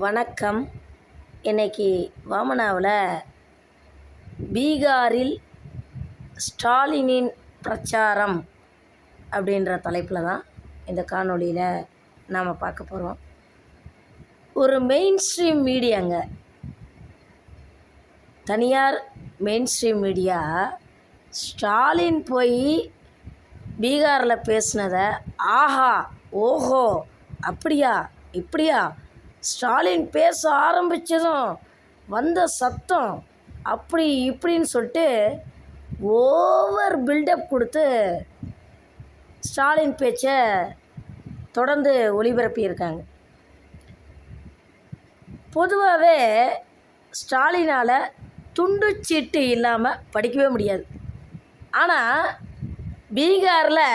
வணக்கம். இன்னைக்கு வாமனாவில் பீகாரில் ஸ்டாலினின் பிரச்சாரம் அப்படின்ற தலைப்பில் தான் இந்த காணொளியில் நாம் பார்க்க போகிறோம். ஒரு மெயின் ஸ்ட்ரீம் மீடியாங்க, தனியார் மெயின் ஸ்ட்ரீம் மீடியா ஸ்டாலின் போய் பீகாரில் பேசினதை ஆஹா ஓஹோ அப்படியா இப்படியா, ஸ்டாலின் பேச ஆரம்பித்ததும் வந்த சத்தம் அப்படி இப்படின்னு சொல்லிட்டு ஓவர் பில்டப் கொடுத்து ஸ்டாலின் பேச்சை தொடர்ந்து ஒளிபரப்பியிருக்காங்க. பொதுவாகவே ஸ்டாலினால் துண்டுச்சீட்டு இல்லாமல் படிக்கவே முடியாது. ஆனால் பீகாரில்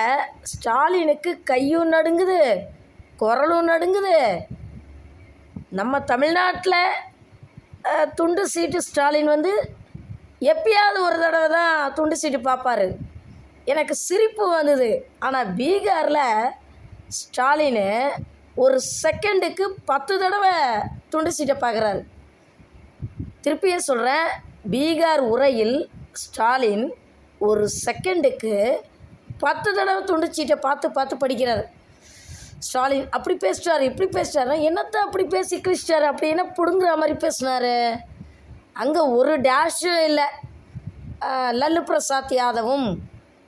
ஸ்டாலினுக்கு கையும் நடுங்குது, குரலும் நடுங்குது. நம்ம தமிழ்நாட்டில் துண்டு சீட்டு ஸ்டாலின் எப்பயாவது ஒரு தடவை தான் துண்டு சீட்டு பார்ப்பார், எனக்கு சிரிப்பு வந்தது. ஆனால் பீகாரில் ஸ்டாலின் ஒரு செகண்டுக்கு 10 தடவை துண்டு சீட்டை பார்க்குறாரு. திருப்பியே சொல்கிறேன், பீகார் உரையில் ஸ்டாலின் ஒரு செகண்டுக்கு 10 தடவை துண்டு சீட்டை பார்த்து படிக்கிறார். ஸ்டாலின் அப்படி பேசிட்டார் இப்படி பேசிட்டார், என்னத்தை அப்படி பேசி கிழிச்சிட்டார், அப்படி என்ன பிடுங்குற மாதிரி பேசினார். அங்கே ஒரு டேஷும் இல்லை. லல்லு பிரசாத் யாதவும்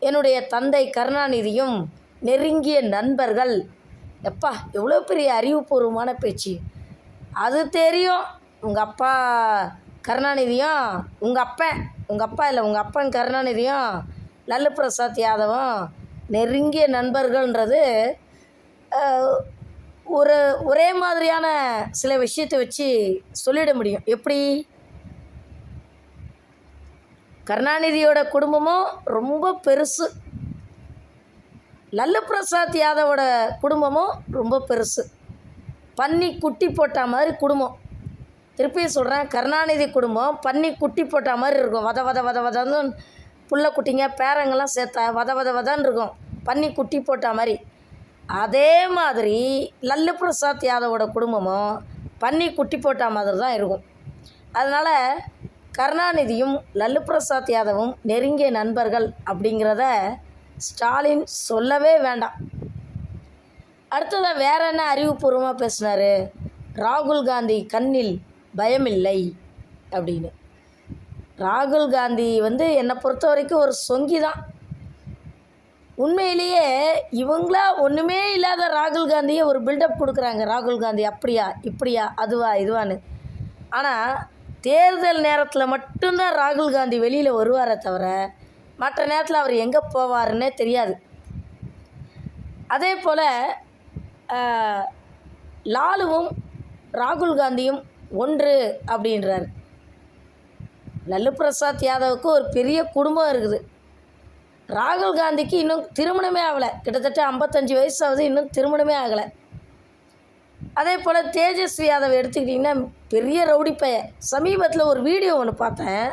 என்னுடைய தந்தை கருணாநிதியும் நெருங்கிய நண்பர்கள். எப்பா எவ்வளோ பெரிய அறிவுபூர்வமான பேச்சு. அது தெரியும், உங்கள் அப்பா கருணாநிதியும் உங்கள் அப்பா இல்லை உங்கள் அப்பன் கருணாநிதியும் லல்லு பிரசாத் யாதவும் நெருங்கிய நண்பர்கள்ன்றது ஒரே மாதிரியான சில விஷயத்தை வச்சு சொல்லிட முடியும். எப்படி? கருணாநிதியோட குடும்பமும் ரொம்ப பெருசு, லல்லு பிரசாத் யாதவோட குடும்பமும் ரொம்ப பெருசு. பன்னி குட்டி போட்ட மாதிரி குடும்பம். திருப்பி சொல்கிறேன், கருணாநிதி குடும்பம் பன்னி குட்டி போட்ட மாதிரி இருக்கும். வதன்னு புள்ள குட்டிங்க பேரங்கெல்லாம் சேர்த்தா வதன்னு இருக்கும், பன்னி குட்டி போட்ட மாதிரி. அதே மாதிரி லல்லு பிரசாத் யாதவோட குடும்பமும் பன்னி குட்டி போட்ட மாதிரி தான் இருக்கும். அதனால் கருணாநிதியும் லல்லு பிரசாத் யாதவும் நெருங்கிய நண்பர்கள் அப்படிங்கிறத ஸ்டாலின் சொல்லவே வேண்டாம். அடுத்ததாக வேறு என்ன அறிவுபூர்வமாக பேசினார்? ராகுல் காந்தி கண்ணில் பயமில்லை அப்படின்னு. ராகுல் காந்தி என்னை பொறுத்த வரைக்கும் ஒரு சொங்கி தான். உண்மையிலேயே இவங்களா ஒன்றுமே இல்லாத ராகுல் காந்தியை ஒரு பில்டப் கொடுக்குறாங்க. ராகுல் காந்தி அப்படியா இப்படியா அதுவா இதுவான்னு. ஆனால் தேர்தல் நேரத்தில் மட்டும்தான் ராகுல் காந்தி வெளியில் வருவாரே தவிர மற்ற நேரத்தில் அவர் எங்கே போவாருன்னே தெரியாது. அதே போல் லாலுவும் ராகுல் காந்தியும் ஒன்று அப்படின்றார். லல்லு பிரசாத் யாதவுக்கு ஒரு பெரிய குடும்பம் இருக்குது. ராகுல் காந்திக்கு இன்னும் திருமணமே ஆகலை, கிட்டத்தட்ட 55 வயசு ஆகுது, இன்னும் திருமணமே ஆகலை. அதே போல் தேஜஸ்வி யாதவ் எடுத்துக்கிட்டிங்கன்னா பெரிய ரவுடி பையன். சமீபத்தில் ஒரு வீடியோ ஒன்று பார்த்தேன்.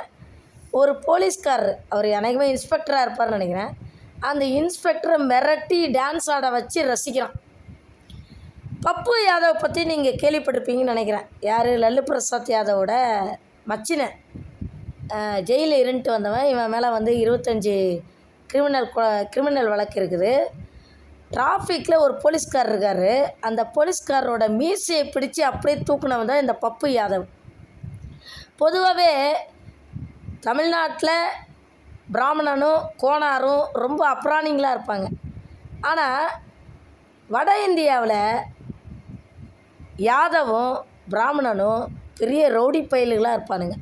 ஒரு போலீஸ்காரர், அவர் எனக்குமே இன்ஸ்பெக்டராக இருப்பார்னு நினைக்கிறேன், அந்த இன்ஸ்பெக்டரை மிரட்டி டான்ஸ் ஆட வச்சு ரசிக்கிறான். பப்பு யாதவ் பற்றி நீங்கள் கேள்விப்பட்டிருப்பீங்கன்னு நினைக்கிறேன். யார்? லல்லு பிரசாத் யாதவோட மச்சினை. ஜெயிலில் இருந்துட்டு வந்தவன். இவன் மேலே 25 கிரிமினல் வழக்கு இருக்குது. டிராஃபிக்கில் ஒரு போலீஸ்கார் இருக்கார். அந்த போலீஸ்காரரோட மீசையை பிடிச்சி அப்படியே தூக்குனவன் தான் இந்த பப்பு யாதவ். பொதுவாகவே தமிழ்நாட்டில் பிராமணனும் கோணாரும் ரொம்ப அப்ராணிங்களாக இருப்பாங்க. ஆனால் வட இந்தியாவில் யாதவும் பிராமணனும் பெரிய ரவுடி பயல்களாக இருப்பானுங்க.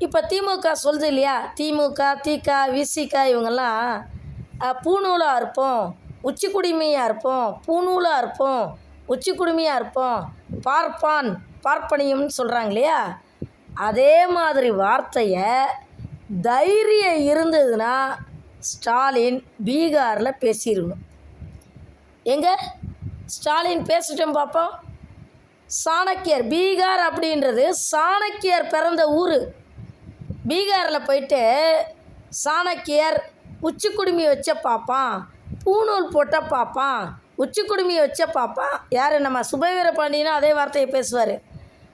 இப்போ திமுக சொல்லுது இல்லையா, திமுக திக விசிக இவங்கெல்லாம் பூநூலாக இருப்போம் உச்சி குடிமையாக இருப்போம், பூநூலாக இருப்போம் உச்சி குடுமையாக இருப்போம், பார்ப்பனியம்னு சொல்கிறாங்க இல்லையா. அதே மாதிரி வார்த்தையை தைரியம் இருந்ததுன்னா ஸ்டாலின் பீகாரில் பேசியிருக்கணும். எங்கே ஸ்டாலின் பேசிட்டோம் பார்ப்போம். சாணக்கியர், பீகார் அப்படின்றது சாணக்கியர் பிறந்த ஊர். பீகாரில் போயிட்டு சாணக்கியர் உச்சி குடுமி வச்ச பார்ப்பான், பூநூல் போட்டால் பார்ப்பான், உச்சி குடுமியை வச்ச பார்ப்பான். யார்? நம்ம சுபவீர பாண்டியனும் அதே வார்த்தையை பேசுவார்.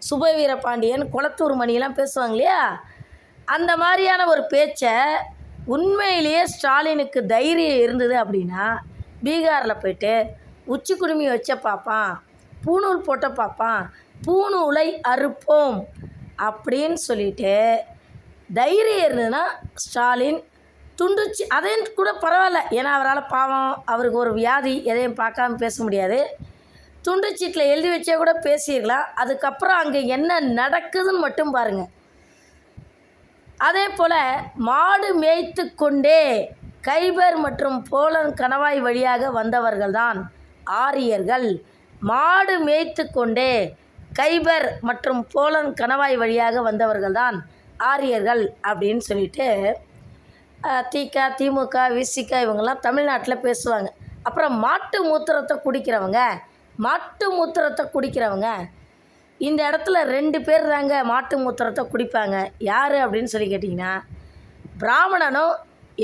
சுபவீர பாண்டியன், குளத்தூர் மணியெல்லாம் பேசுவாங்க இல்லையா, அந்த மாதிரியான ஒரு பேச்சை உண்மையிலேயே ஸ்டாலினுக்கு தைரியம் இருந்தது அப்படின்னா பீகாரில் போயிட்டு உச்சி குடுமி வச்ச பார்ப்பான், பூணூல் போட்ட பார்ப்பான், பூணூலை அறுப்போம் அப்படின்னு சொல்லிட்டு தைரியம் இருந்ததுன்னா ஸ்டாலின் துண்டுச்சு அதையும் கூட பரவாயில்ல. ஏன்னா அவரால் பாவம், அவருக்கு ஒரு வியாதி, எதையும் பார்க்காம பேச முடியாது. துண்டுச்சீட்டில் எழுதி வச்சே கூட பேசிடலாம். அதுக்கப்புறம் அங்கே என்ன நடக்குதுன்னு மட்டும் பாருங்கள். அதே போல் மாடு மேய்த்து கொண்டே கைபர் மற்றும் போலன் கணவாய் வழியாக வந்தவர்கள்தான் ஆரியர்கள். மாடு மேய்த்து கொண்டே கைபர் மற்றும் போலன் கணவாய் வழியாக வந்தவர்கள்தான் ஆரியர்கள் அப்படின்னு சொல்லிட்டு திக, திமுக, விசிக இவங்கெல்லாம் தமிழ்நாட்டில் பேசுவாங்க. அப்புறம் மாட்டு மூத்திரத்தை குடிக்கிறவங்க இந்த இடத்துல 2 பேர் தாங்க மாட்டு மூத்திரத்தை குடிப்பாங்க. யார் அப்படின்னு சொல்லி கேட்டிங்கன்னா பிராமணனும்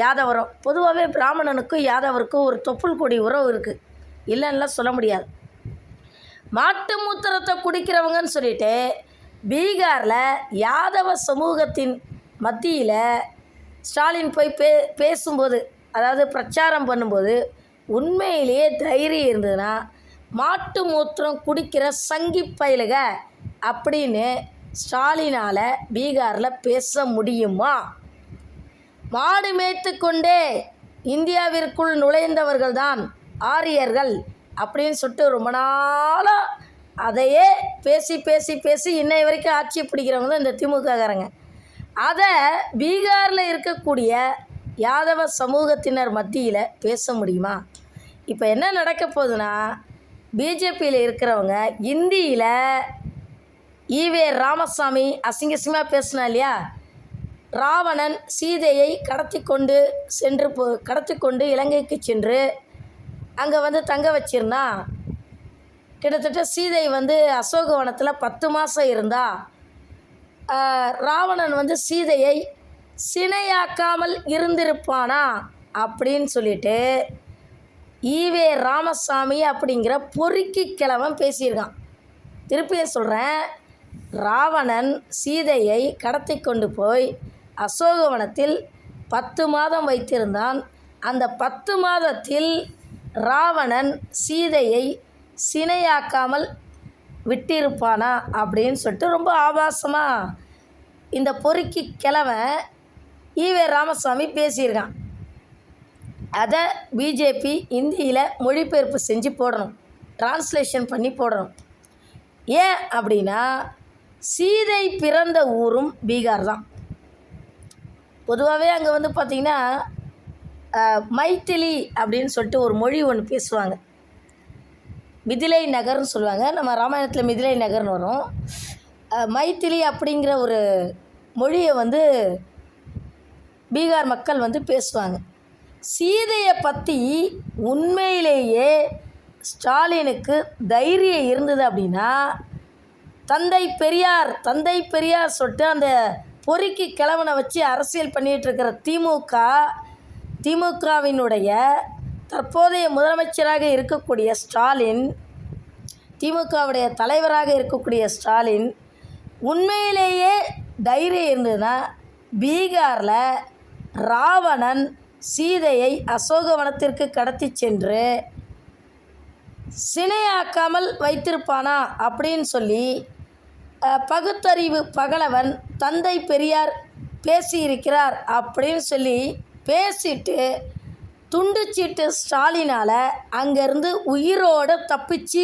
யாதவரும். பொதுவாகவே பிராமணனுக்கும் யாதவருக்கும் ஒரு தொப்புள் கொடி உறவு இருக்குது, இல்லைன்னா சொல்ல முடியாது. மாட்டு மூத்திரத்தை குடிக்கிறவங்கன்னு சொல்லிட்டு பீகாரில் யாதவ சமூகத்தின் மத்தியில் ஸ்டாலின் போய் பேசும்போது, அதாவது பிரச்சாரம் பண்ணும்போது உண்மையிலேயே தைரியம் இருந்ததுன்னா மாட்டு மூத்திரம் குடிக்கிற சங்கி பயலுக அப்படின்னு ஸ்டாலினால் பீகாரில் பேச முடியுமா? மாடு மேய்த்து கொண்டே இந்தியாவிற்குள் நுழைந்தவர்கள் தான் ஆரியர்கள் அப்படின்னு சொல்லிட்டு ரொம்ப நாளாக அதையே பேசி பேசி பேசி இன்னைய வரைக்கும் ஆட்சி பிடிக்கிறவங்க தான் இந்த திமுககாரங்க. அதை பீகாரில் இருக்கக்கூடிய யாதவ சமூகத்தினர் மத்தியில் பேச முடியுமா? இப்போ என்ன நடக்க போகுதுன்னா, பிஜேபியில் இருக்கிறவங்க இந்தியில் ஈவே ராமசாமி அசிங்கசிங்கமாக பேசினா இல்லையா, ராவணன் சீதையை கடத்தி கொண்டு இலங்கைக்கு சென்று அங்கே தங்க வச்சிருந்தா. கிட்டத்தட்ட சீதை அசோகவனத்தில் 10 மாதம் இருந்தா. ராவணன் சீதையை சினையாக்காமல் இருந்திருப்பானா அப்படின்னு சொல்லிட்டு ஈவே ராமசாமி அப்படிங்கிற பொறுக்கி கிழவன் பேசியிருக்கான். திருப்பியும் சொல்கிறேன், ராவணன் சீதையை கடத்தி கொண்டு போய் அசோகவனத்தில் 10 மாதம் வைத்திருந்தான். அந்த 10 மாதத்தில் ராவணன் சீதையை சினையாக்காமல் விட்டிருப்பானா அப்படின்னு சொல்லிட்டு ரொம்ப ஆபாசமாக இந்த பொறுக்கி கிழவன் ஈவே ராமசாமி பேசியிருக்கான். அதை பிஜேபி இந்தியில் மொழிபெயர்ப்பு செஞ்சு போடணும், டிரான்ஸ்லேஷன் பண்ணி போடணும். ஏன் அப்படின்னா சீதை பிறந்த ஊரும் பீகார் தான். பொதுவாகவே அங்கே பார்த்திங்கன்னா மைத்திலி அப்படின்னு சொல்லிட்டு ஒரு மொழி ஒன்று பேசுவாங்க, மிதிலை நகர்னு சொல்லுவாங்க. நம்ம ராமாயணத்தில் மிதிலை நகர்னு வரும். மைத்திலி அப்படிங்கிற ஒரு மொழியை பீகார் மக்கள் பேசுவாங்க. சீதையை பற்றி உண்மையிலேயே ஸ்டாலினுக்கு தைரியம் இருந்தது அப்படின்னா தந்தை பெரியார் சொல்லிட்டு அந்த பொறுக்கி கிழவனை வச்சு அரசியல் பண்ணிகிட்ருக்கிற திமுகவினுடைய தற்போதைய முதலமைச்சராக இருக்கக்கூடிய ஸ்டாலின், திமுகவுடைய தலைவராக இருக்கக்கூடிய ஸ்டாலின் உண்மையிலேயே தைரியம் இருந்ததுன்னா பீகாரில் ராவணன் சீதையை அசோகவனத்திற்கு கடத்தி சென்று சினையாக்காமல் வைத்திருப்பானா அப்படின்னு சொல்லி பகுத்தறிவு பகலவன் தந்தை பெரியார் பேசியிருக்கிறார் அப்படின்னு சொல்லி பேசிட்டு துண்டுச்சீட்டு ஸ்டாலினால் அங்கேருந்து உயிரோடு தப்பிச்சு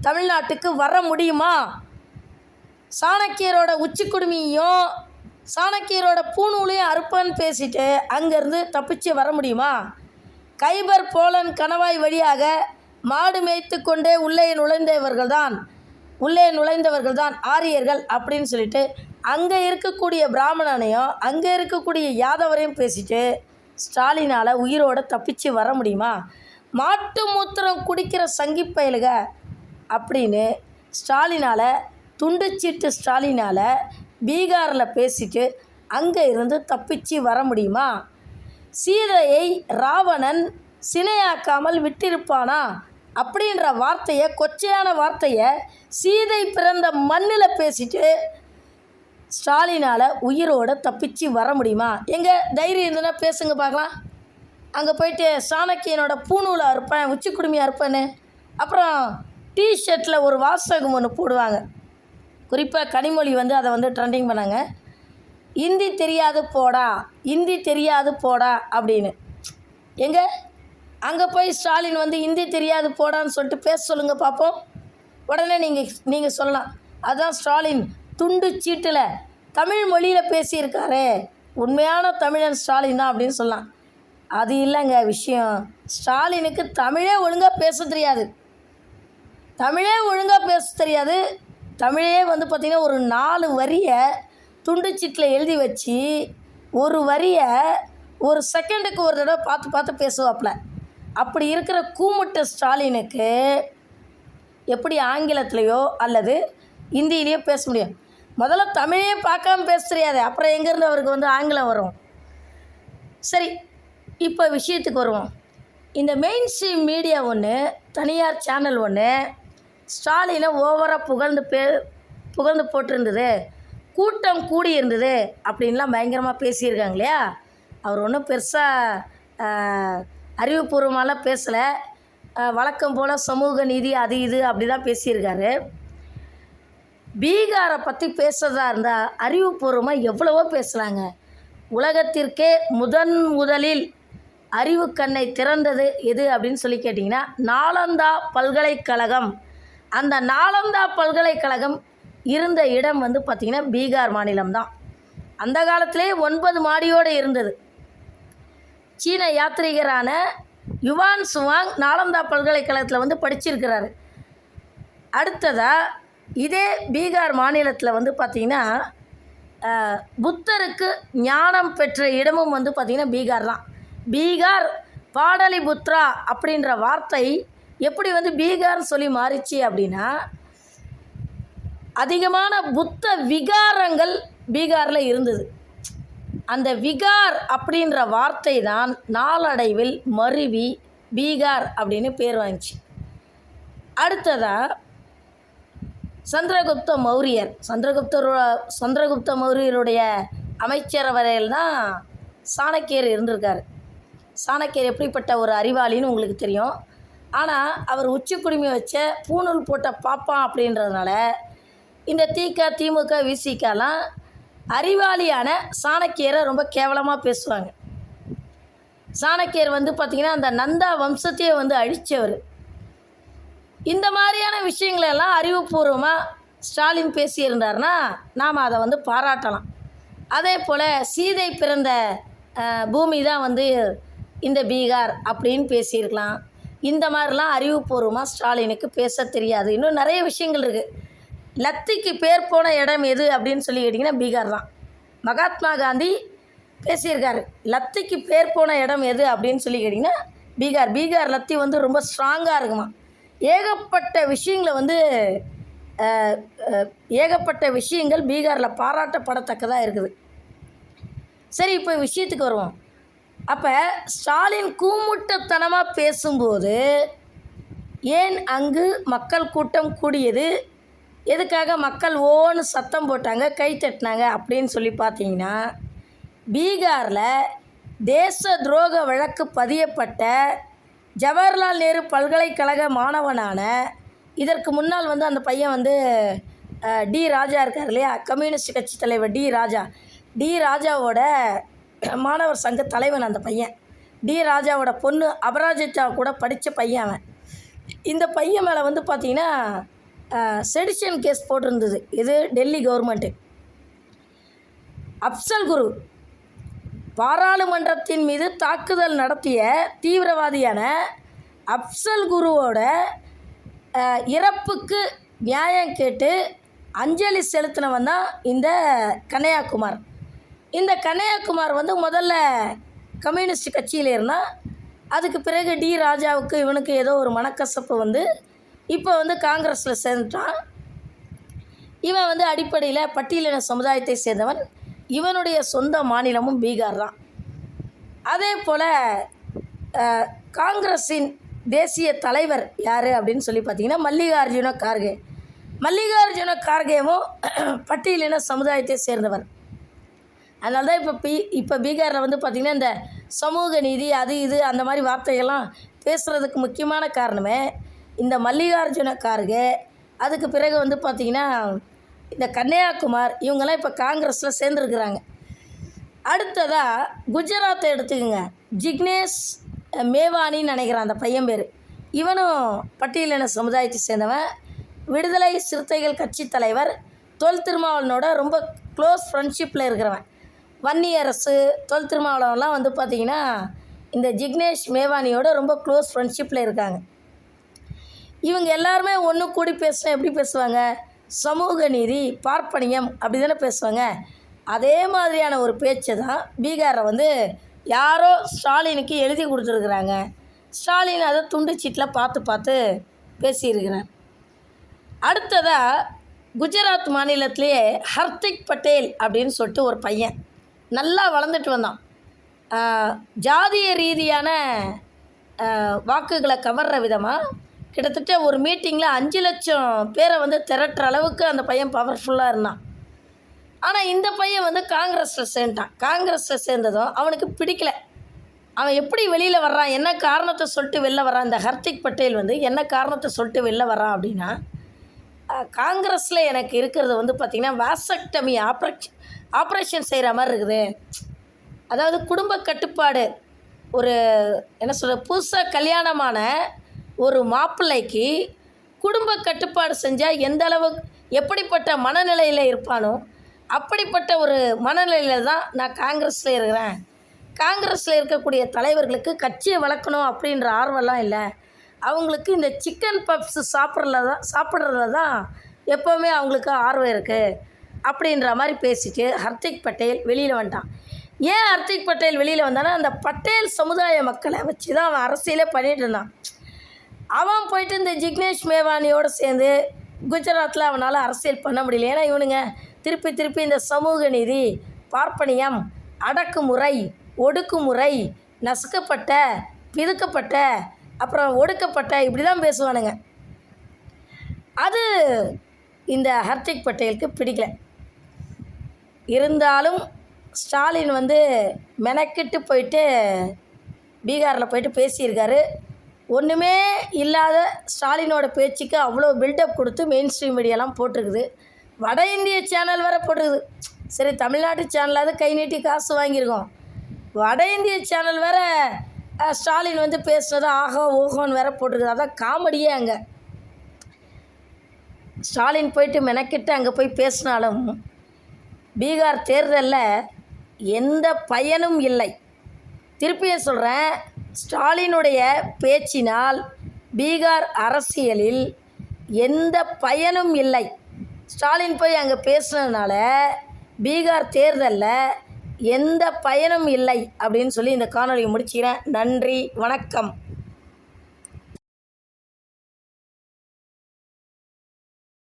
தமிழ்நாட்டுக்கு வர முடியுமா? சாணக்கியரோட உச்சி குடுமியும் சாணக்கியரோட பூணூலையும் அறுப்பான்னு பேசிட்டு அங்கேருந்து தப்பிச்சு வர முடியுமா? கைபர் போலன் கணவாய் வழியாக மாடு மேய்த்து கொண்டே உள்ளே நுழைந்தவர்கள் தான் ஆரியர்கள் அப்படின்னு சொல்லிட்டு அங்கே இருக்கக்கூடிய பிராமணனையும் அங்கே இருக்கக்கூடிய யாதவரையும் பேசிட்டு ஸ்டாலினால் உயிரோடு தப்பிச்சு வர முடியுமா? மாட்டு மூத்திரம் குடிக்கிற சங்கி பயலுக அப்படின்னு ஸ்டாலினால் பீகாரில் பேசிட்டு அங்கே இருந்து தப்பிச்சு வர முடியுமா? சீதையை ராவணன் சினையாக்காமல் விட்டிருப்பானா அப்படின்ற வார்த்தையை, கொச்சையான வார்த்தையை சீதை பிறந்த மண்ணில் பேசிட்டு ஸ்டாலினால் உயிரோடு தப்பிச்சு வர முடியுமா? எங்கே தைரியம் இருந்ததுன்னா பேசுங்க பார்க்கலாம். அங்கே போயிட்டு சாணக்கியனோட பூணூலாக இருப்பேன், உச்சி குடுமையாக இருப்பேன்னு அப்புறம் டிஷர்ட்டில் ஒரு வாசகம் ஒன்று போடுவாங்க. குறிப்பாக கனிமொழி வந்து அதை வந்து ட்ரெண்டிங் பண்ணாங்க. இந்தி தெரியாது போடா, இந்தி தெரியாது போடா அப்படின்னு. எங்கே அங்கே போய் ஸ்டாலின் வந்து இந்தி தெரியாது போடான்னு சொல்லிட்டு பேச சொல்லுங்கள் பார்ப்போம். உடனே நீங்கள் சொல்லலாம், அதுதான் ஸ்டாலின் துண்டு சீட்டில் தமிழ் மொழியில் பேசியிருக்காரு, உண்மையான தமிழன் ஸ்டாலின் தான் அப்படின்னு சொல்லலாம். அது இல்லைங்க விஷயம். ஸ்டாலினுக்கு தமிழே ஒழுங்காக பேச தெரியாது. தமிழே வந்து பார்த்திங்கன்னா ஒரு 4 வரியை துண்டு சீட்டில் எழுதி வச்சு ஒரு வரியை ஒரு செகண்டுக்கு ஒரு தடவை பார்த்து பேசுவாப்புல. அப்படி இருக்கிற கூமுட்ட ஸ்டாலினுக்கு எப்படி ஆங்கிலத்திலையோ அல்லது ஹிந்தியிலையோ பேச முடியும்? முதல்ல தமிழே பார்க்காம பேச தெரியாது, அப்புறம் எங்கேருந்து அவருக்கு வந்து ஆங்கிலம் வரும்? சரி, இப்போ விஷயத்துக்கு வருவோம். இந்த மெயின் ஸ்ட்ரீம் மீடியா ஒன்று, தனியார் சேனல் ஒன்று ஸ்டாலினை ஓவராக புகழ்ந்து போட்டிருந்தது, கூட்டம் கூடி இருந்தது அப்படின்லாம் பயங்கரமாக பேசியிருக்காங்க இல்லையா? அவர் ஒன்றும் பெருசாக அறிவுபூர்வமாலாம் பேசலை, வழக்கம் போல் சமூக நீதி அது இது அப்படி தான் பேசியிருக்காரு. பீகாரை பற்றி பேசுகிறதா இருந்தால் அறிவுபூர்வமாக எவ்வளவோ பேசலாங்க. உலகத்திற்கே முதலில் அறிவு கண்ணை திறந்தது எது அப்படின்னு சொல்லி கேட்டிங்கன்னா நாலந்தா பல்கலைக்கழகம். அந்த நாலந்தா பல்கலைக்கழகம் இருந்த இடம் வந்து பார்த்திங்கன்னா பீகார் மாநிலம்தான். அந்த காலத்திலே 9 மாடியோடு இருந்தது. சீன யாத்ரீகரான யுவான் சுவாங் நாலந்தா பல்கலைக்கழகத்தில் வந்து படிச்சிருக்கிறாரு. அடுத்ததாக இதே பீகார் மாநிலத்தில் வந்து பார்த்திங்கன்னா புத்தருக்கு ஞானம் பெற்ற இடமும் வந்து பார்த்திங்கன்னா பீகார் தான். பீகார் பாடலிபுத்ரா அப்படின்ற வார்த்தை எப்படி வந்து பீகார்னு சொல்லி மாறிச்சு அப்படின்னா, அதிகமான புத்த விகாரங்கள் பீகாரில் இருந்தது. அந்த விகார் அப்படின்ற வார்த்தை தான் நாளடைவில் மருவி பீகார் அப்படின்னு பேர் வாங்கிச்சு. அடுத்ததாக சந்திரகுப்த மௌரியருடைய அமைச்சரவையில் தான் சாணக்கியர் இருந்திருக்கார். சாணக்கியர் எப்படிப்பட்ட ஒரு அறிவாளின்னு உங்களுக்கு தெரியும். ஆனால் அவர் உச்சி குடுமி வச்ச பூணூல் போட்ட பாப்பான் அப்படின்றதுனால இந்த திமுக விசிகலாம் அறிவாளியான சாணக்கியரை ரொம்ப கேவலமாக பேசுவாங்க. சாணக்கியர் வந்து பார்த்திங்கன்னா அந்த நந்தா வம்சத்தையே வந்து அழித்தவர். இந்த மாதிரியான விஷயங்களெல்லாம் அறிவுபூர்வமாக ஸ்டாலின் பேசியிருந்தார்னா நாம் அதை வந்து பாராட்டலாம். அதே போல் சீதை பிறந்த பூமி தான் வந்து இந்த பீகார் அப்படின்னு பேசியிருக்கலாம். இந்த மாதிரிலாம் அறிவுபூர்வமாக ஸ்டாலினுக்கு பேச தெரியாது. இன்னும் நிறைய விஷயங்கள் இருக்குது. லத்திக்கு பேர் போன இடம் எது அப்படின்னு சொல்லி கேட்டிங்கன்னா பீகார் தான். மகாத்மா காந்தி பேசியிருக்காரு, லத்திக்கு பேர் போன இடம் எது அப்படின்னு சொல்லி கேட்டிங்கன்னா பீகார் லத்தி வந்து ரொம்ப ஸ்ட்ராங்காக இருக்குமா. ஏகப்பட்ட விஷயங்கள் பீகாரில் பாராட்டப்படத்தக்கதாக இருக்குது. சரி, இப்போ விஷயத்துக்கு வருவோம். அப்போ ஸ்டாலின் கூமுட்டத்தனமாக பேசும்போது ஏன் அங்கு மக்கள் கூட்டம் கூடியது, எதுக்காக மக்கள் ஓன்னு சத்தம் போட்டாங்க, கை தட்டினாங்க அப்படின்னு சொல்லி பார்த்தீங்கன்னா, பீகாரில் தேச துரோக வழக்கு பதியப்பட்ட ஜவஹர்லால் நேரு பல்கலைக்கழக மாணவனான, இதற்கு முன்னால் வந்து அந்த பையன் வந்து டி ராஜா இருக்கார் இல்லையா, கம்யூனிஸ்ட் கட்சி தலைவர் டி ராஜாவோட மாணவர் சங்க தலைவன் அந்த பையன். டி ராஜாவோட பொண்ணு அபராஜிதா கூட படித்த பையன் அவன். இந்த பையன் மேலே வந்து பார்த்திங்கன்னா செடிஷன் கேஸ் போட்டிருந்தது. இது டெல்லி கவர்மெண்ட்டு. அப்சல் குரு பாராளுமன்றத்தின் மீது தாக்குதல் நடத்திய தீவிரவாதியான அப்சல் குருவோட இறப்புக்கு நியாயம் கேட்டு அஞ்சலி செலுத்தினவன் தான் இந்த கன்னையாகுமார். இந்த கன்னையாகுமார் வந்து முதல்ல கம்யூனிஸ்ட் கட்சியில் இருந்தால், அதுக்கு பிறகு டி ராஜாவுக்கு இவனுக்கு ஏதோ ஒரு மனக்கசப்பு வந்து இப்போ வந்து காங்கிரஸில் சேர்ந்துட்டான். இவன் வந்து அடிப்படையில் பட்டியலின சமுதாயத்தை சேர்ந்தவன். இவனுடைய சொந்த மாநிலமும் பீகார் தான். அதே போல் காங்கிரஸின் தேசிய தலைவர் யார் அப்படின்னு சொல்லி பார்த்தீங்கன்னா மல்லிகார்ஜுன கார்கே. மல்லிகார்ஜுன கார்கேவும் பட்டியலின சமுதாயத்தை சேர்ந்தவர். அதனால தான் இப்போ பீகாரில் வந்து பார்த்திங்கன்னா இந்த சமூக நீதி அது இது அந்த மாதிரி வார்த்தைகள்லாம் பேசுகிறதுக்கு முக்கியமான காரணமே இந்த மல்லிகார்ஜுன கார்கே. அதுக்கு பிறகு வந்து பார்த்திங்கன்னா இந்த கன்னியாகுமார் இவங்கெல்லாம் இப்போ காங்கிரஸில் சேர்ந்துருக்குறாங்க. அடுத்ததாக குஜராத்தை எடுத்துக்கோங்க. ஜிக்னேஷ் மேவானின்னு நினைக்கிறேன் அந்த பையன் பேர். இவனும் பட்டியலின சமுதாயத்தை சேர்ந்தவன். விடுதலை சிறுத்தைகள் கட்சி தலைவர் தொல் திருமாவளவனோட ரொம்ப க்ளோஸ் ஃப்ரெண்ட்ஷிப்பில் இருக்கிறவன். வன்னியரசு தொல் திருமாவளவன்லாம் வந்து பார்த்திங்கன்னா இந்த ஜிக்னேஷ் மேவானியோட ரொம்ப க்ளோஸ் ஃப்ரெண்ட்ஷிப்பில் இருக்காங்க. இவங்க எல்லாருமே ஒன்று கூடி பேசுனா எப்படி பேசுவாங்க? சமூக நீதி, பார்ப்பனியம் அப்படி தானே பேசுவாங்க. அதே மாதிரியான ஒரு பேச்சு தான் பீகாரை வந்து யாரோ ஸ்டாலினுக்கு எழுதி கொடுத்துருக்குறாங்க. ஸ்டாலின் அதை துண்டு சீட்டில் பார்த்து பேசியிருக்கிறார். அடுத்ததாக குஜராத் மாநிலத்திலேயே ஹர்திக் பட்டேல் அப்படின்னு சொல்லிட்டு ஒரு பையன் நல்லா வளர்ந்துட்டு வந்தான். ஜாதிய ரீதியான வாக்குகளை கவர்ற விதமாக கிட்டத்தட்ட ஒரு மீட்டிங்கில் 5 லட்சம் பேரை வந்து திரட்டுற அளவுக்கு அந்த பையன் பவர்ஃபுல்லாக இருந்தான். ஆனால் இந்த பையன் வந்து காங்கிரஸில் சேர்ந்துட்டான். காங்கிரஸில் சேர்ந்ததும் அவனுக்கு பிடிக்கல. அவன் எப்படி வெளியில் வர்றான், என்ன காரணத்தை சொல்லிட்டு வெளில வர்றான், இந்த ஹர்திக் பட்டேல் வந்து என்ன காரணத்தை சொல்லிட்டு வெளில வர்றான் அப்படின்னா, காங்கிரஸில் எனக்கு இருக்கிறது வந்து பார்த்திங்கன்னா வாசக்டமி ஆப்ரேஷன் செய்கிற மாதிரி இருக்குது. அதாவது குடும்ப கட்டுப்பாடு. ஒரு என்ன சொல்கிற புதுசாக கல்யாணமான ஒரு மாப்பிள்ளைக்கு குடும்ப கட்டுப்பாடு செஞ்சால் எந்த அளவுக்கு எப்படிப்பட்ட மனநிலையில் இருப்பானோ அப்படிப்பட்ட ஒரு மனநிலையில் தான் நான் காங்கிரஸில் இருக்கிறேன். காங்கிரஸில் இருக்கக்கூடிய தலைவர்களுக்கு கட்சியை வளர்க்கணும் அப்படின்ற ஆர்வம்லாம் இல்லை. அவங்களுக்கு இந்த சிக்கன் பப்ஸ் சாப்பிட்றதுல தான் எப்போவுமே அவங்களுக்கு ஆர்வம் இருக்குது அப்படின்ற மாதிரி பேசிட்டு ஹர்திக் பட்டேல் வெளியில் வந்துட்டான். ஏன் ஹர்திக் பட்டேல் வெளியில் வந்தானா, அந்த பட்டேல் சமுதாய மக்களை வச்சு தான் அவன் அரசியலே பண்ணிகிட்டு இருந்தான். அவன் போயிட்டு இந்த ஜிக்னேஷ் மேவானியோடு சேர்ந்து குஜராத்தில் அவனால் அரசியல் பண்ண முடியல. ஏன்னா இவனுங்க திருப்பி இந்த சமூக நீதி, பார்ப்பனியம், அடக்குமுறை, ஒடுக்குமுறை, நசுக்கப்பட்ட, பிதுக்கப்பட்ட, அப்புறம் ஒடுக்கப்பட்ட இப்படி தான் பேசுவானுங்க. அது இந்த ஹர்திக் பட்டேலுக்கு பிடிக்கல. இருந்தாலும் ஸ்டாலின் வந்து மெனக்கிட்டு போயிட்டு பீகாரில் போயிட்டு பேசியிருக்காரு. ஒன்றுமே இல்லாத ஸ்டாலினோட பேச்சுக்கு அவ்வளோ பில்டப் கொடுத்து மெயின் ஸ்ட்ரீம் மீடியாலாம் போட்டிருக்குது. வட இந்திய சேனல் வேறு போட்டிருக்குது. சரி, தமிழ்நாட்டு சேனலாவது கை நீட்டி காசு வாங்கியிருக்கோம். வட இந்திய சேனல் வேறு ஸ்டாலின் வந்து பேசுனது ஆஹா ஓஹோன்னு வேறு போட்டிருக்குது. அதான் காமெடியே. அங்கே ஸ்டாலின் போயிட்டு மெனக்கிட்டு அங்கே போய் பேசினாலும் பீகார் தேர்தலில் எந்த பயனும் இல்லை. திருப்பியும் சொல்கிறேன், ஸ்டாலினுடைய பேச்சினால் பீகார் அரசியலில் எந்த பயனும் இல்லை. ஸ்டாலின் போய் அங்கே பேசுனதுனால பீகார் தேர்தலில் எந்த பயனும் இல்லை அப்படின்னு சொல்லி இந்த காணொலியை முடிச்சுக்கிறேன். நன்றி, வணக்கம்.